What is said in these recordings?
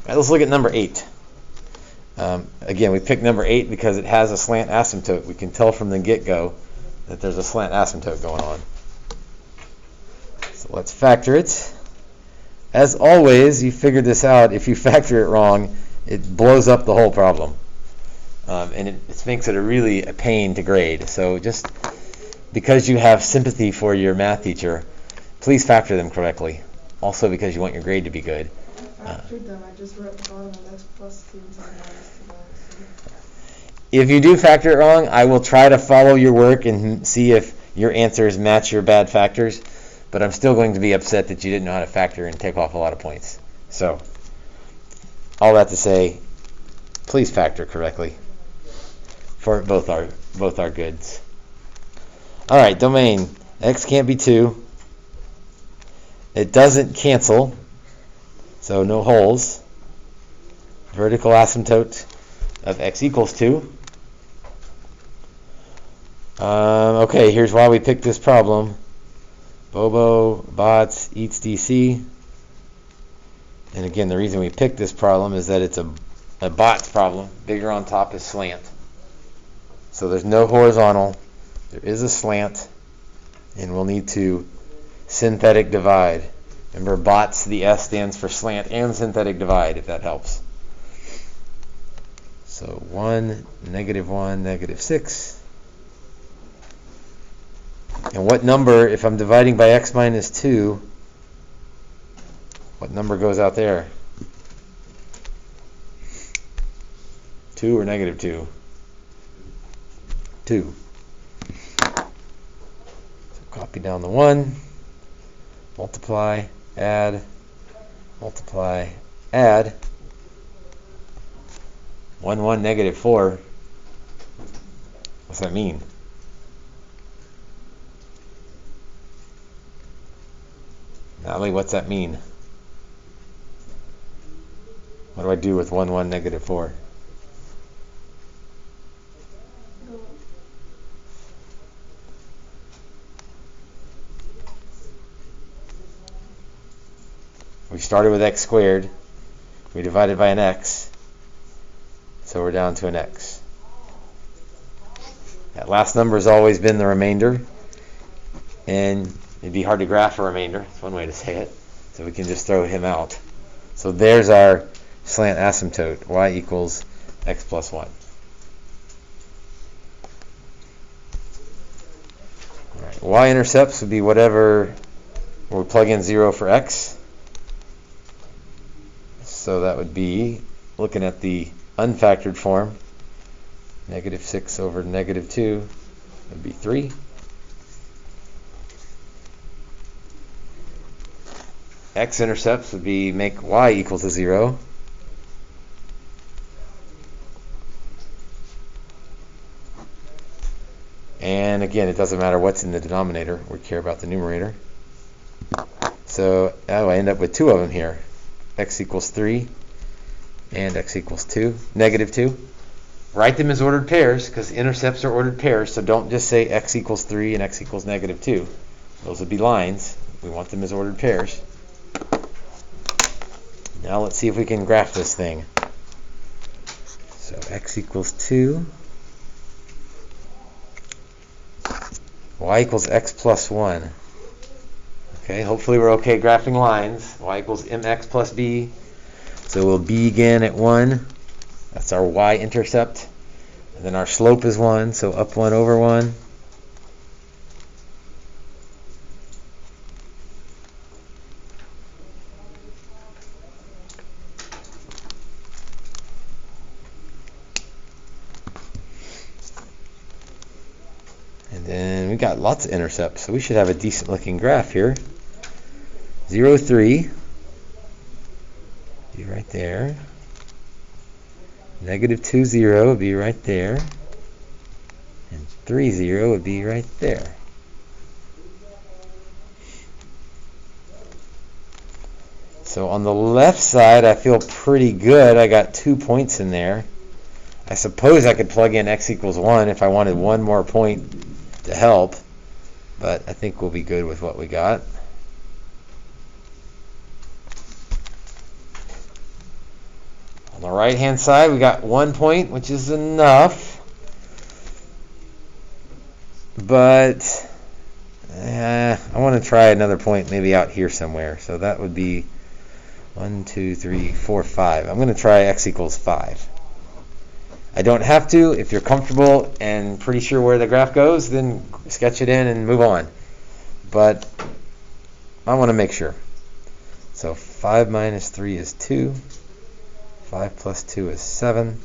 Right, let's look at number 8. Again, we picked number 8 because it has a slant asymptote. We can tell from the get-go that there's a slant asymptote going on. So let's factor it. As always, you figured this out. If you factor it wrong, it blows up the whole problem. And it makes it a pain to grade. So just because you have sympathy for your math teacher, please factor them correctly. Also because you want your grade to be good. I factored them. I just wrote the bottom of x plus 2 and minus 2. If you do factor it wrong, I will try to follow your work and see if your answers match your bad factors. But I'm still going to be upset that you didn't know how to factor and take off a lot of points. So, all that to say, please factor correctly for both our goods. All right, domain. X can't be 2. It doesn't cancel, so no holes. Vertical asymptote of x equals 2. Okay, here's why we picked this problem. Bobo, bots, eats DC. And again, the reason we picked this problem is that it's a bots problem. Bigger on top is slant. So there's no horizontal. There is a slant. And we'll need to synthetic divide. Remember, bots, the S stands for slant and synthetic divide, if that helps. So 1, -1, -6. And what number, if I'm dividing by x minus 2, what number goes out there? 2 or -2? 2. So copy down the 1, multiply, add, multiply, add. 1, 1, -4. What's that mean? Natalie, what's that mean? What do I do with 1, 1, -4? We started with x squared. We divided by an x. So we're down to an x. That last number has always been the remainder. And it'd be hard to graph a remainder. That's one way to say it. So we can just throw him out. So there's our slant asymptote. Y equals x plus 1. All right. Y-intercepts would be whatever, we plug in 0 for x. So that would be, looking at the unfactored form, -6 over -2 would be 3. X-intercepts would be make y equal to 0. And again, it doesn't matter what's in the denominator. We care about the numerator. So I end up with 2 of them here. X equals 3 and x equals 2, -2. Write them as ordered pairs because intercepts are ordered pairs, so don't just say x equals 3 and x equals -2. Those would be lines. We want them as ordered pairs. Now let's see if we can graph this thing. So x equals 2. Y equals x plus 1. Okay, hopefully we're okay graphing lines. Y equals mx plus b. So we'll begin at 1. That's our y-intercept. And then our slope is 1, so up 1 over 1. And then we got lots of intercepts, so we should have a decent looking graph here. 0, 3. Be right there. -2, 0 would be right there. And 3, 0 would be right there. So on the left side, I feel pretty good. I got 2 points in there. I suppose I could plug in x equals 1 if I wanted one more point to help. But I think we'll be good with what we got. On the right-hand side, we got 1 point, which is enough. But I want to try another point maybe out here somewhere. So that would be 1, 2, 3, 4, 5. I'm going to try x equals 5. I don't have to. If you're comfortable and pretty sure where the graph goes, then sketch it in and move on. But I want to make sure. So 5 minus 3 is 2. 5 plus 2 is 7.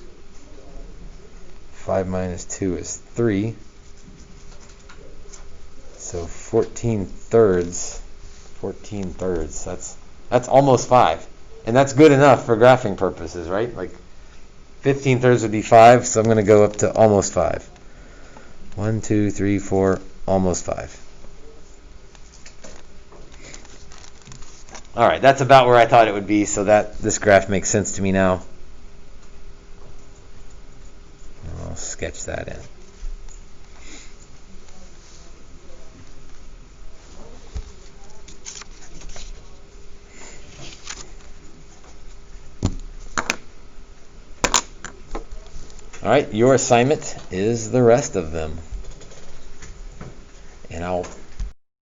5 minus 2 is 3. So 14 thirds. 14 thirds. That's almost 5. And that's good enough for graphing purposes, right? Like 15 thirds would be 5, so I'm going to go up to almost 5. 1, 2, 3, 4, almost 5. All right, that's about where I thought it would be, so that this graph makes sense to me now. I'll sketch that in. All right, your assignment is the rest of them. And I'll